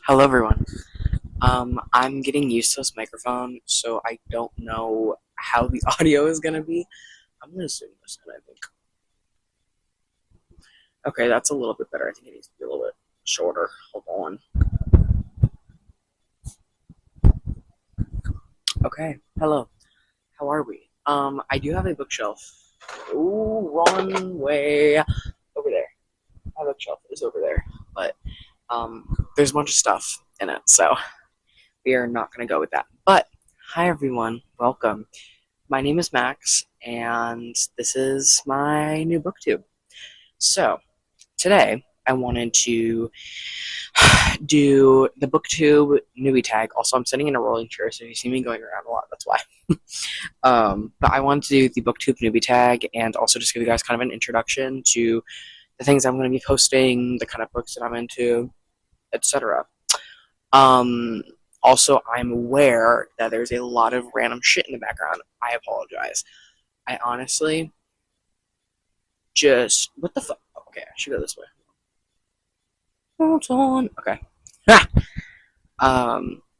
Hello everyone. I'm getting used to this microphone, so I don't know how the audio is gonna be. I'm gonna zoom this in, I think. Okay, that's a little bit better. I think it needs to be a little bit shorter. Hold on. Okay, hello. How are we? I do have a bookshelf. Ooh, wrong way. Over there. My bookshelf is over there. But there's a bunch of stuff in it, so we are not gonna go with that. But hi everyone, welcome. My name is Max, and this is my new booktube. So, today I wanted to do the booktube newbie tag. Also, I'm sitting in a rolling chair, so if you see me going around a lot, that's why. But I wanted to do the booktube newbie tag and also just give you guys kind of an introduction to the things I'm going to be posting, the kind of books that I'm into, etc. Um, Also, I'm aware that there's a lot of random shit in the background. I apologize. I honestly just what the fuck? Okay, I should go this way. Hold on. Okay.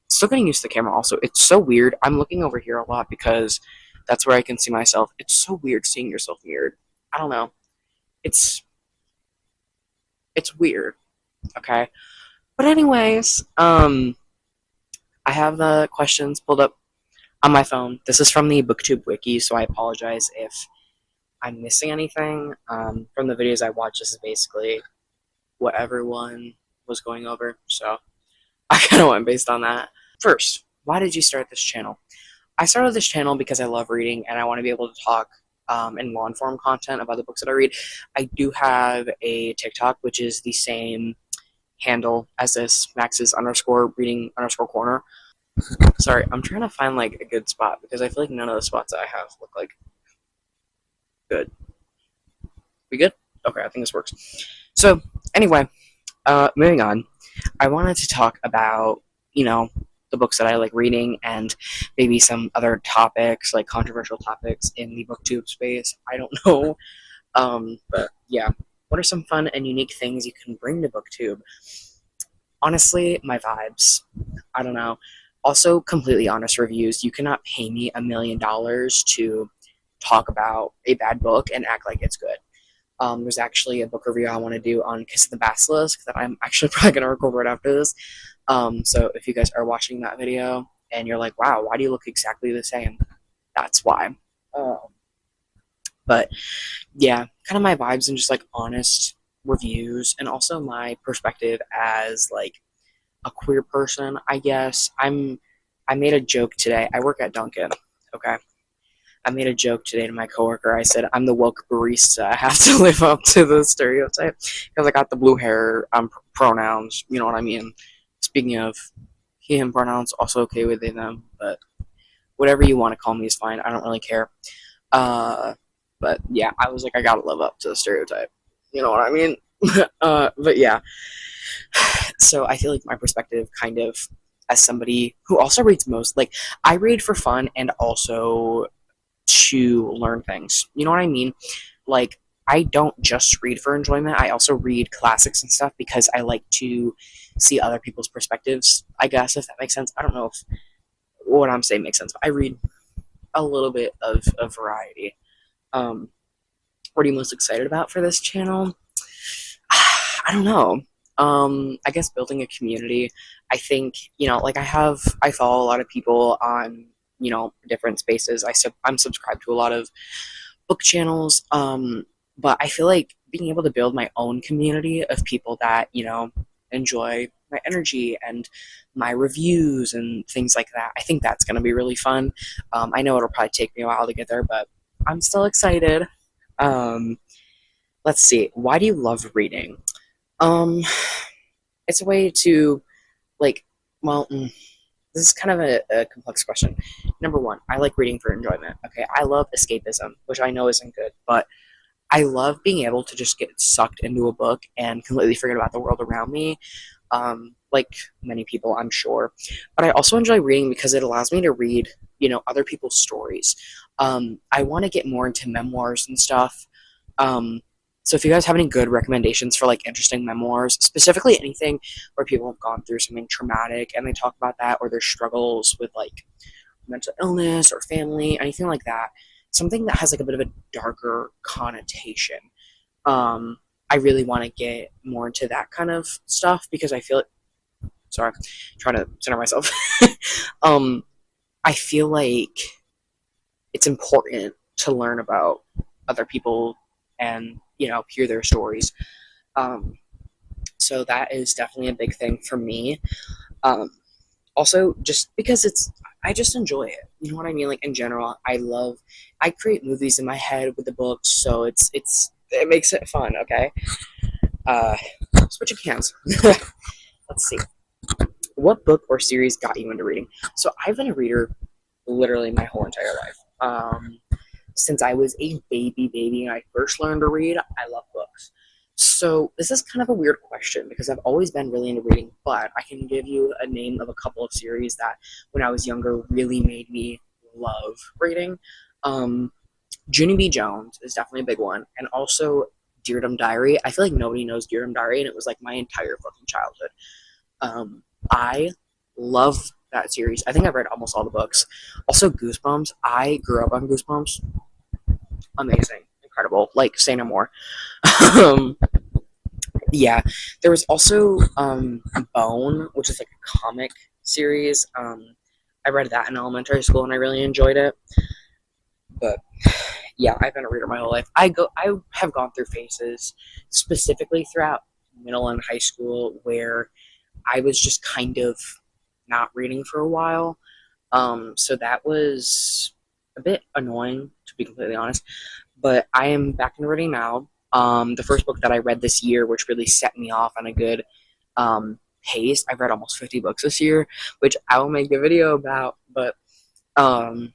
Still getting used to the camera. Also, it's so weird. I'm looking over here a lot because that's where I can see myself. It's so weird seeing yourself mirrored. I don't know. It's it's weird. Okay. But anyways, I have the questions pulled up on my phone. This is from the BookTube wiki, so I apologize if I'm missing anything. From the videos I watched, this is basically what everyone was going over, so I kind of went based on that. First, why did you start this channel? I started this channel because I love reading and I want to be able to talk in long form content about the books that I read. I do have a TikTok, which is the same handle as this, Max's underscore reading underscore corner. Sorry, I'm trying to find like a good spot because I feel like none of the spots that I have look like good. We good? Okay, I think this works. So anyway, moving on. I wanted to talk about, the books that I like reading and maybe some other topics, like controversial topics in the booktube space. I don't know. But yeah, what are some fun and unique things you can bring to booktube? Honestly, my vibes. I don't know. Also, completely honest reviews. You cannot pay me $1 million to talk about a bad book and act like it's good. There's actually a book review I want to do on Kiss of the Basilisk that I'm actually probably going to record right after this. So if you guys are watching that video and you're like, wow, why do you look exactly the same? That's why. But yeah, kind of my vibes and just like honest reviews and also my perspective as like a queer person, I guess. I made a joke today. I work at Dunkin', okay? I made a joke today to my coworker. I said, I'm the woke barista. I have to live up to the stereotype because I got the blue hair pronouns. You know what I mean? Speaking of he, him pronouns, also okay with they, them, but whatever you want to call me is fine. I don't really care. But yeah, I was like, I gotta live up to the stereotype. You know what I mean? But yeah. So I feel like my perspective kind of as somebody who also reads most, like, I read for fun and also to learn things. You know what I mean? Like, I don't just read for enjoyment. I also read classics and stuff because I like to see other people's perspectives, I guess, if that makes sense. I don't know if what I'm saying makes sense, but I read a little bit of a variety. What are you most excited about for this channel? I don't know. I guess building a community. I think, like I follow a lot of people on, different spaces. I'm subscribed to a lot of book channels. But I feel like being able to build my own community of people that, enjoy my energy and my reviews and things like that. I think that's going to be really fun. I know it'll probably take me a while to get there, but I'm still excited. Um, let's see. Why do you love reading? Um, it's a way to, like, well, this is kind of a complex question. Number one, I like reading for enjoyment. Okay, I love escapism, which I know isn't good, but I love being able to just get sucked into a book and completely forget about the world around me, like many people, I'm sure. But I also enjoy reading because it allows me to read, other people's stories. I want to get more into memoirs and stuff. Um, So if you guys have any good recommendations for like interesting memoirs, specifically anything where people have gone through something traumatic and they talk about that, or their struggles with like mental illness or family, anything like that, something that has like a bit of a darker connotation. I really want to get more into that kind of stuff because I feel, sorry, I'm trying to center myself. um, I feel like it's important to learn about other people and hear their stories. Um, so that is definitely a big thing for me. Um, Also, just because I just enjoy it. You know what I mean? Like in general, I create movies in my head with the books, so it makes it fun. Okay. Uh, Switching hands. Let's see. What book or series got you into reading? So I've been a reader literally my whole entire life. Since I was a baby and I first learned to read, I love books. So this is kind of a weird question because I've always been really into reading, but I can give you a name of a couple of series that when I was younger really made me love reading. Um, Junie B. Jones is definitely a big one, and also Deardom Diary. I feel like nobody knows Deardom Diary, and it was like my entire fucking childhood. I love that series. I think I've read almost all the books. Also, Goosebumps. I grew up on Goosebumps. Amazing, incredible. Like, say no more. um, yeah, there was also Bone, which is like a comic series. I read that in elementary school and I really enjoyed it. But yeah, I've been a reader my whole life. I have gone through phases, specifically throughout middle and high school, where I was just kind of not reading for a while. So that was a bit annoying, to be completely honest. But I am back in reading now. The first book that I read this year, which really set me off on a good pace. I've read almost 50 books this year, which I will make a video about. But um,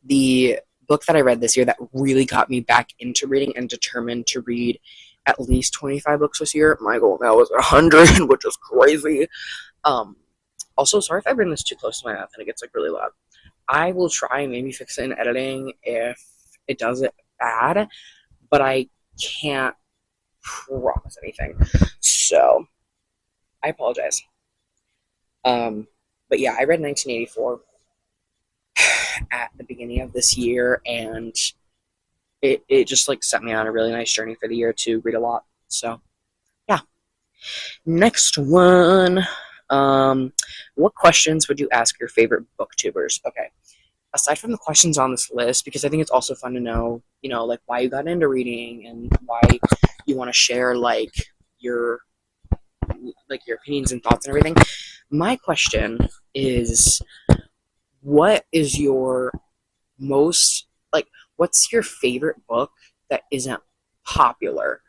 the book that I read this year that really got me back into reading and determined to read at least 25 books this year. My goal now is 100, which is crazy. Um, Also, sorry if I bring this too close to my mouth and it gets like really loud. I will try and maybe fix it in editing if it does it bad, but I can't promise anything. So I apologize. But yeah, I read 1984 at the beginning of this year, and it just like set me on a really nice journey for the year to read a lot. So yeah. Next one. What questions would you ask your favorite booktubers? Okay. Aside from the questions on this list, because I think it's also fun to know, like why you got into reading and why you want to share your your opinions and thoughts and everything. My question is, what is your most what's your favorite book that isn't popular?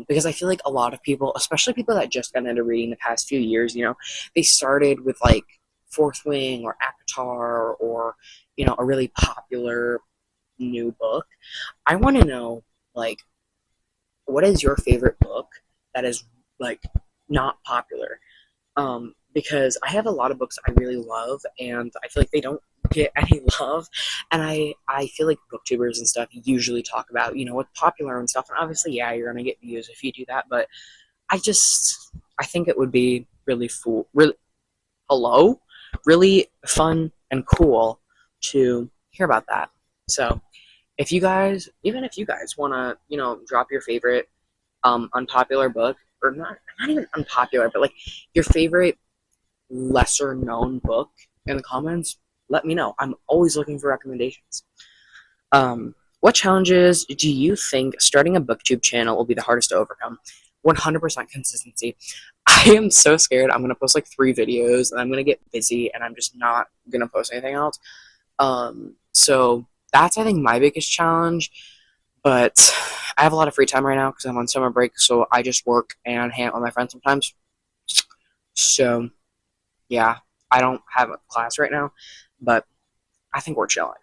Because I feel like a lot of people, especially people that just got into reading the past few years, they started with like Fourth Wing or Avatar or a really popular new book. I want to know like what is your favorite book that is like not popular? Because I have a lot of books I really love, and I feel like they don't get any love. And I feel like booktubers and stuff usually talk about what's popular and stuff. And obviously, yeah, you're gonna get views if you do that. But I think it would be really fun and cool to hear about that. So even if you guys wanna drop your favorite unpopular book, or not even unpopular, but like your favorite lesser known book in the comments, let me know. I'm always looking for recommendations. What challenges do you think starting a booktube channel will be the hardest to overcome? 100% consistency. I am so scared. I'm gonna post like 3 videos and I'm gonna get busy and I'm just not gonna post anything else. So that's I think my biggest challenge. But I have a lot of free time right now because I'm on summer break, so I just work and hang out with my friends sometimes. So yeah, I don't have a class right now, but I think we're chilling.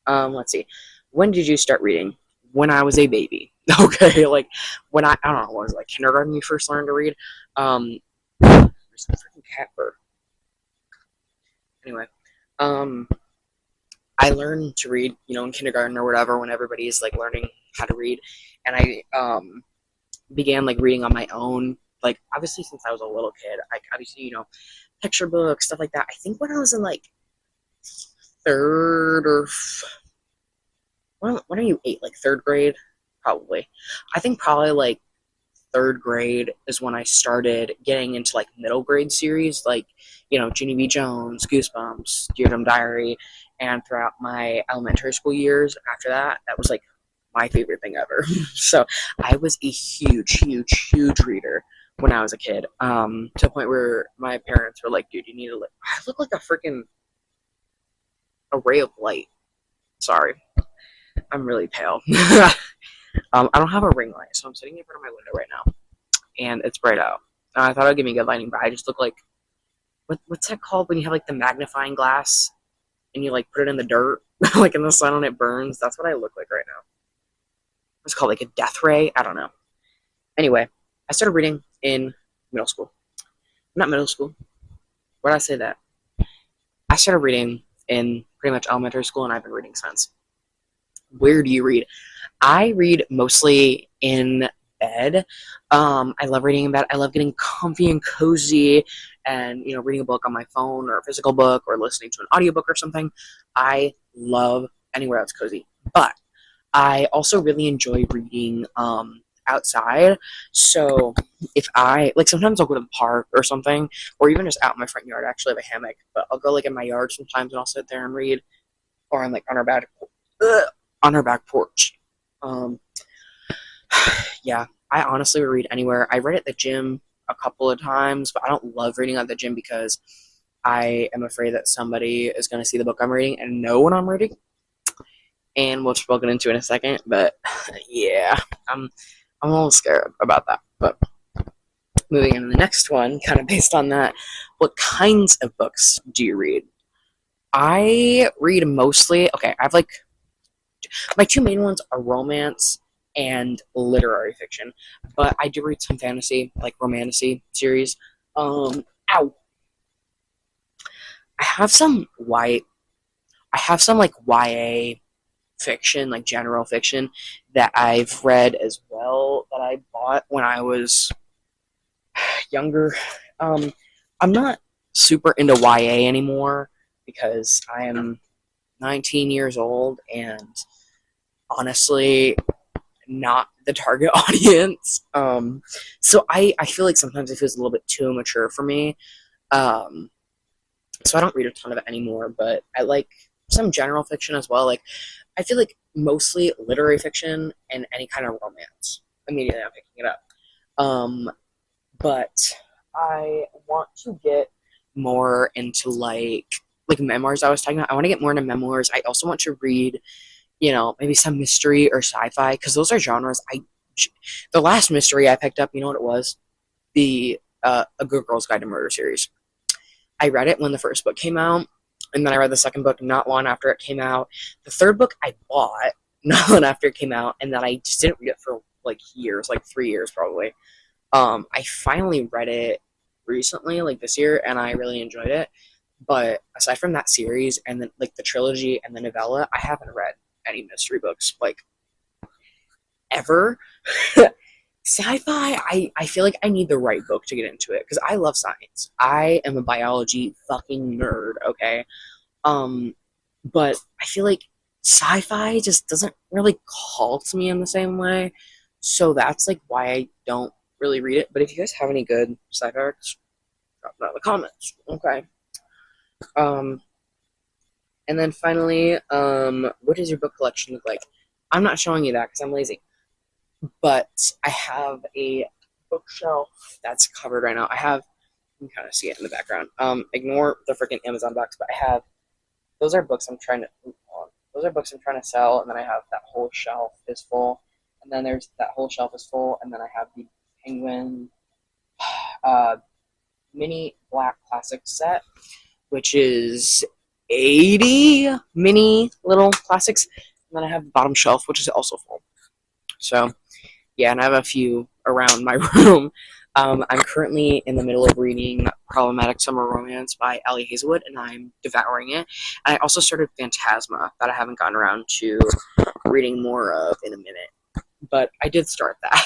Let's see. When did you start reading? When I was a baby. Okay, like when I don't know, what was it, like kindergarten you first learned to read? There's some freaking cat fur. Anyway, um, I learned to read, in kindergarten or whatever when everybody's like learning how to read, and I began like reading on my own. Like obviously since I was a little kid, I obviously picture books, stuff like that. I think when I was in like third or when are you eight? Like third grade, probably. I think probably like third grade is when I started getting into like middle grade series, like Ginny B. Jones, Goosebumps, Dear Dumb Diary, and throughout my elementary school years after that, that was like my favorite thing ever. So I was a huge, huge, huge reader when I was a kid, to the point where my parents were like, "Dude, you need to look." I look like a freaking a ray of light. Sorry, I'm really pale. I don't have a ring light, so I'm sitting in front of my window right now, and it's bright out. I thought it would give me good lighting, but I just look like what's that called when you have like the magnifying glass and you like put it in the dirt, like in the sun and it burns? That's what I look like right now. It's called like a death ray. I don't know. Anyway, I started reading in middle school. Not middle school. Why did I say that? I started reading in pretty much elementary school, and I've been reading since. Where do you read? I read mostly in bed. I love reading in bed. I love getting comfy and cozy and, reading a book on my phone or a physical book or listening to an audiobook or something. I love anywhere that's cozy. But I also really enjoy reading outside. So if sometimes I'll go to the park or something, or even just out in my front yard. I actually have a hammock, but I'll go like in my yard sometimes and I'll sit there and read, or I'm like on our back porch. Yeah, I honestly would read anywhere. I read at the gym a couple of times, but I don't love reading at the gym because I am afraid that somebody is going to see the book I'm reading and know what I'm reading, and which we'll get into in a second. But yeah, I'm a little scared about that. But moving into the next one, kind of based on that, what kinds of books do you read? I read mostly. Okay, I have like my two main ones are romance and literary fiction, but I do read some fantasy, like romantasy series. Ow. I have some like YA fiction, like general fiction that I've read as well that I bought when I was younger. I'm not super into YA anymore because I am 19 years old and honestly not the target audience. So I feel like sometimes it feels a little bit too mature for me. So I don't read a ton of it anymore, but I like some general fiction as well. Like I feel like mostly literary fiction and any kind of romance. Immediately I'm picking it up. But I want to get more into like memoirs I was talking about. I want to get more into memoirs. I also want to read, maybe some mystery or sci-fi, because those are genres the last mystery I picked up, you know what it was? The A Good Girl's Guide to Murder series. I read it when the first book came out, and then I read the second book not long after it came out. The third book I bought not long after it came out, and then I just didn't read it for like years, like 3 years probably. I finally read it recently, like this year, and I really enjoyed it. But aside from that series and then like the trilogy and the novella, I haven't read any mystery books like ever. Sci-fi, I feel like I need the right book to get into it because I love science. I am a biology fucking nerd, okay? But I feel like sci-fi just doesn't really call to me in the same way. So that's like why I don't really read it. But if you guys have any good sci-fi books, drop it in the comments. Okay. And then finally, what does your book collection look like? I'm not showing you that because I'm lazy. But I have a bookshelf that's covered right now. You can kind of see it in the background. Ignore the freaking Amazon box, but those are books I'm trying to sell, and then I have that whole shelf is full. And then there's that whole shelf is full, and then I have the Penguin mini black classic set, which is 80 mini little classics. And then I have the bottom shelf, which is also full. So, yeah, and I have a few around my room. I'm currently in the middle of reading Problematic Summer Romance by Allie Hazelwood, and I'm devouring it. And I also started Phantasma that I haven't gotten around to reading more of in a minute. but I did start that.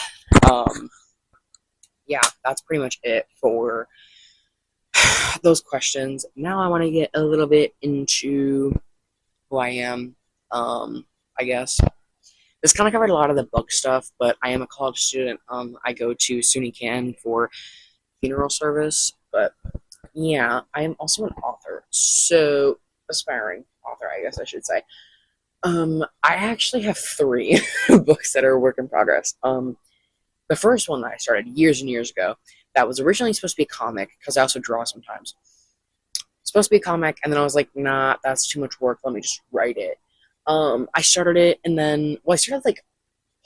Um, yeah, that's pretty much it for those questions. Now I want to get a little bit into who I am. I guess this kind of covered a lot of the book stuff, but I am a college student. I go to SUNY Canton for funeral service, but yeah, I am also an author. So, aspiring author, I guess I should say. I actually have three books that are work in progress. The first one that I started years and years ago, that was originally supposed to be a comic, because I also draw sometimes. Supposed to be a comic, and then I was like, nah, that's too much work. Let me just write it. I started it, and then, well, I started like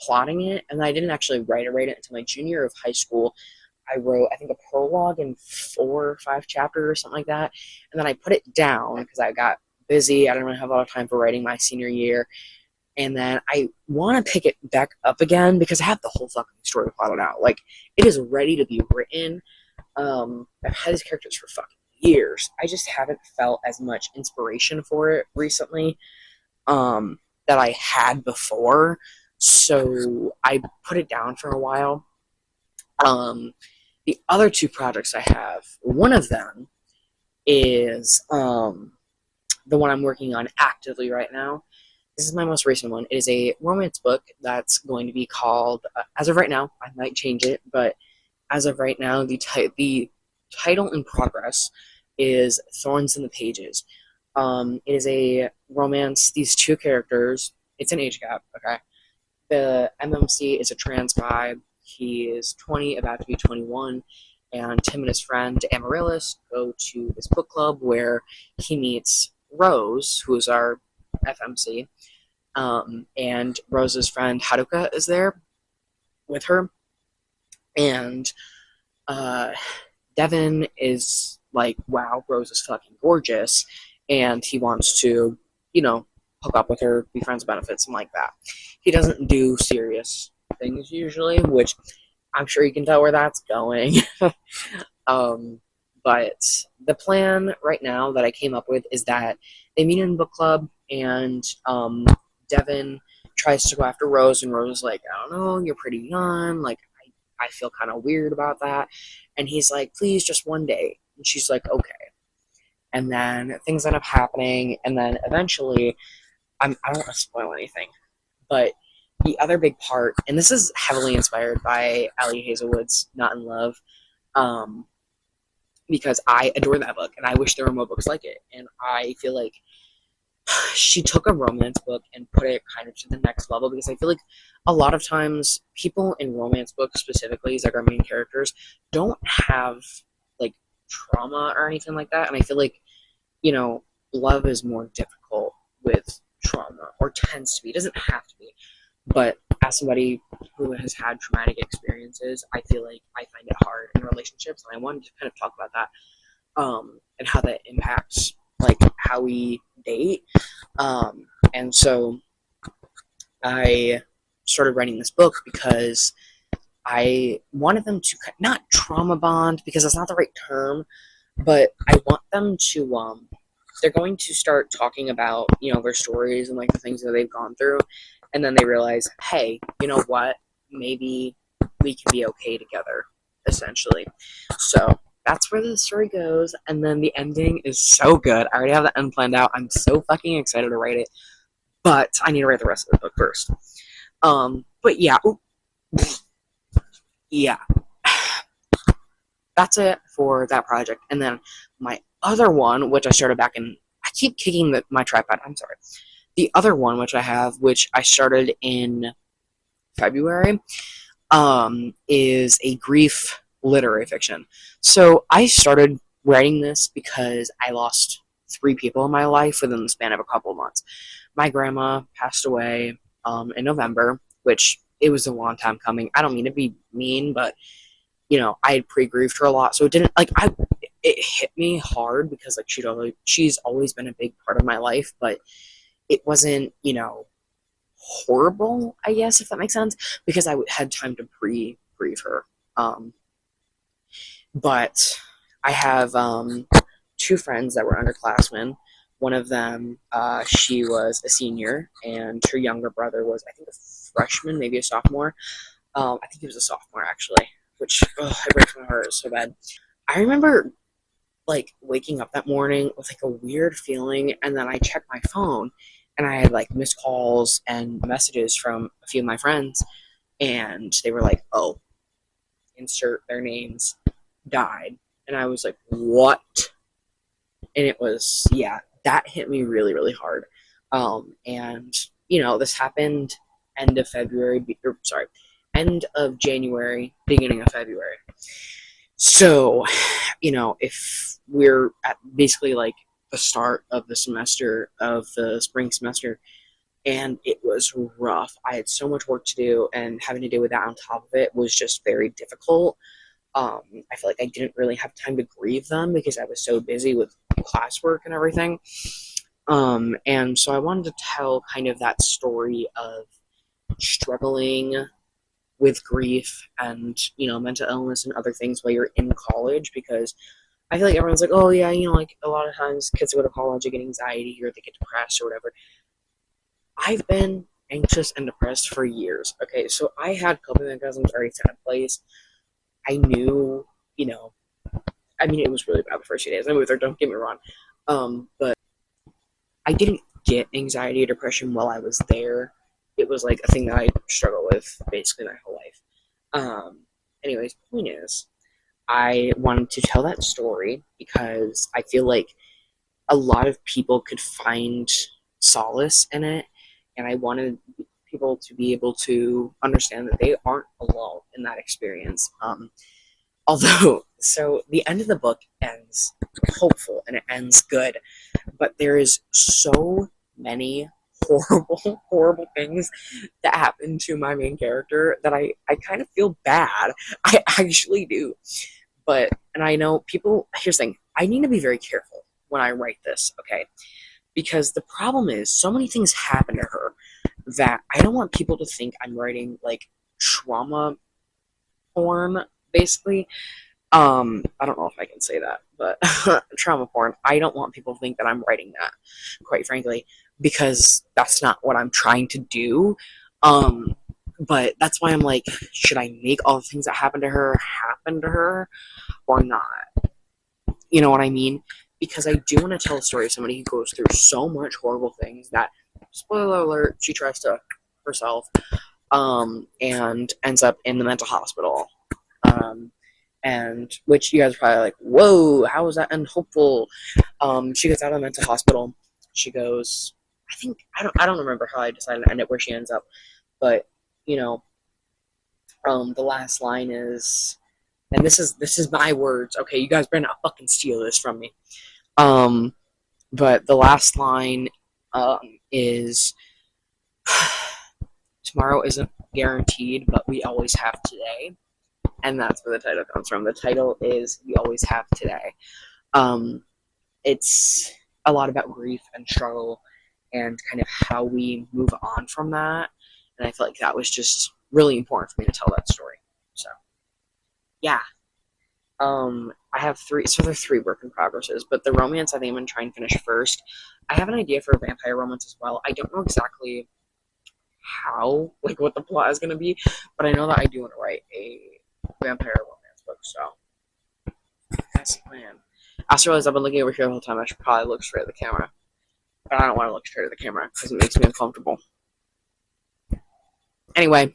plotting it, and I didn't actually write it until my junior year of high school. I wrote, I think, a prologue and 4 or 5 chapters or something like that, and then I put it down because I got busy. I didn't really have a lot of time for writing my senior year, and then I want to pick it back up again because I have the whole fucking story plotted out. Like, it is ready to be written. I've had these characters for fucking years. I just haven't felt as much inspiration for it recently that I had before. So I put it down for a while. The other two projects I have, one of them is the one I'm working on actively right now. This is my most recent one. It is a romance book that's going to be called, as of right now, I might change it, but as of right now, the title in progress is Thorns in the Pages. It is a romance. These two characters, it's an age gap, okay? The MMC is a trans guy. He is 20, about to be 21, and him and his friend Amaryllis go to this book club where he meets Rose, who is our FMC, and Rose's friend Haruka is there with her, and Devin is like, wow, Rose is fucking gorgeous, and he wants to, hook up with her, be friends with benefits, and like that. He doesn't do serious things usually, which I'm sure you can tell where that's going. But the plan right now that I came up with is that they meet in book club, and Devin tries to go after Rose, and Rose is like, I don't know, you're pretty young, like, I feel kind of weird about that. And he's like, please, just one day. And she's like, okay. And then things end up happening, and then eventually, I don't want to spoil anything, but the other big part, and this is heavily inspired by Ali Hazelwood's Not in Love, because I adore that book, and I wish there were more books like it. And I feel like she took a romance book and put it kind of to the next level, because I feel like a lot of times people in romance books specifically, like our main characters, don't have like trauma or anything like that. And I feel like, love is more difficult with trauma, or tends to be. It doesn't have to be. But as somebody who has had traumatic experiences, I feel like I find it hard in relationships, and I wanted to kind of talk about that, and how that impacts like how we date. And so I started writing this book because I wanted them to not trauma bond, because that's not the right term, but I want them to they're going to start talking about their stories and like the things that they've gone through, and then they realize, hey, you know what, maybe we can be okay together, essentially. So that's where the story goes, and then the ending is so good. I already have the end planned out. I'm so fucking excited to write it, but I need to write the rest of the book first. But yeah, yeah, that's it for that project. And then my other one, which I started back in, I keep kicking my tripod, I'm sorry. The other one, which I have, which I started in February, is a grief literary fiction. So I started writing this because I lost 3 people in my life within the span of a couple of months. My grandma passed away in November, which it was a long time coming. I don't mean to be mean, but I had pre-grieved her a lot, so it didn't it hit me hard, because like she's always been a big part of my life, but it wasn't horrible, I guess, if that makes sense, because I had time to pre-grieve her. But I have 2 friends that were underclassmen One of them, she was a senior, and her younger brother was, I think, a freshman, maybe a sophomore. I think he was a sophomore actually, which it breaks my heart so bad. I remember like waking up that morning with like a weird feeling, and then I checked my phone, and I had like missed calls and messages from a few of my friends, and they were like, "Oh, insert their names, died," and I was like, "What?" And it was, yeah, that hit me really really hard. And this happened end of February, or sorry, end of January, beginning of February. So, if we're at basically like the start of the semester, of the spring semester, and it was rough. I had so much work to do, and having to deal with that on top of it was just very difficult. I feel like I didn't really have time to grieve them because I was so busy with classwork and everything. And so I wanted to tell kind of that story of struggling with grief and mental illness and other things while you're in college, because I feel like everyone's like, oh yeah, like a lot of times kids go to college they get anxiety or they get depressed or whatever. I've been anxious and depressed for years. Okay, so I had coping mechanisms already set in place. I knew, I mean, it was really bad the first few days. I moved there, don't get me wrong. But I didn't get anxiety or depression while I was there. It was like a thing that I struggled with basically my whole life. Anyways, point is, I wanted to tell that story because I feel like a lot of people could find solace in it, and I wanted people to be able to understand that they aren't alone in that experience. Although, so the end of the book ends hopeful and it ends good, but there is so many horrible, horrible things that happen to my main character that I kind of feel bad. I actually do. And I know people, here's the thing, I need to be very careful when I write this, okay? Because the problem is, so many things happen to her that I don't want people to think I'm writing like trauma porn, basically. I don't know if I can say that, but trauma porn. I don't want people to think that I'm writing that, quite frankly, because that's not what I'm trying to do. But that's why I'm like, should I make all the things that happen to her or not? You know what I mean? Because I do want to tell a story of somebody who goes through so much horrible things that, spoiler alert, she tries to herself, and ends up in the mental hospital. And which you guys are probably like, whoa, how is that unhopeful? She gets out of the mental hospital. She goes, I don't remember how I decided to end it, where she ends up, but you know, the last line is, and this is my words. Okay, you guys better not fucking steal this from me. But the last line, is, tomorrow isn't guaranteed, but we always have today. And that's where the title comes from. The title is We Always Have Today. It's a lot about grief and struggle and kind of how we move on from that. And I feel like that was just really important for me to tell that story. So, yeah. I have three, so there are three work in progresses, but the romance I think I'm going to try and finish first. I have an idea for a vampire romance as well. I don't know exactly how, like what the plot is going to be, but I know that I do want to write a vampire romance book, so that's the plan. I also realized I've been looking over here the whole time. I should probably look straight at the camera, but I don't want to look straight at the camera because it makes me uncomfortable. Anyway,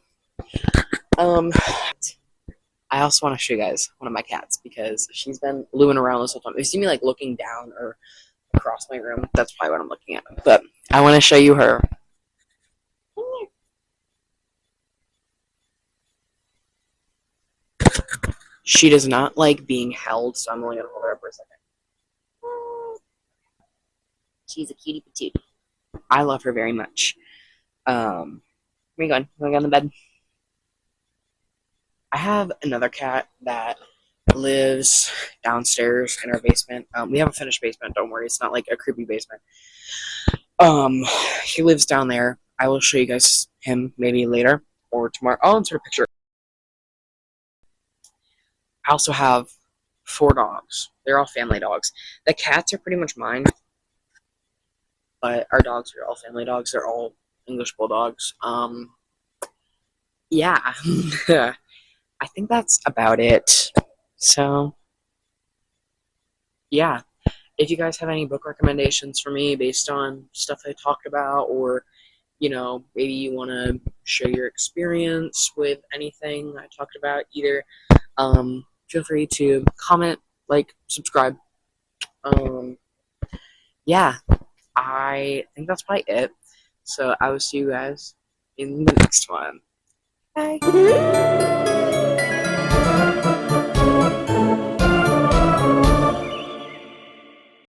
I also want to show you guys one of my cats because she's been looing around this whole time. If you see me like looking down or across my room, that's probably what I'm looking at. But I want to show you her. She does not like being held, so I'm only going to hold her up for a second. She's a cutie patootie. I love her very much. Where are you going? You want to go on the bed? I have another cat that lives downstairs in our basement. We have a finished basement, don't worry. It's not like a creepy basement. He lives down there. I will show you guys him maybe later or tomorrow. I'll insert a picture. I also have 4 dogs. They're all family dogs. The cats are pretty much mine. but our dogs are all family dogs. They're all English bulldogs. Yeah, I think that's about it. So, yeah, if you guys have any book recommendations for me based on stuff I talked about, or maybe you want to share your experience with anything I talked about, either feel free to comment, like, subscribe. Um, yeah, I think that's probably it. So I will see you guys in the next one. Bye.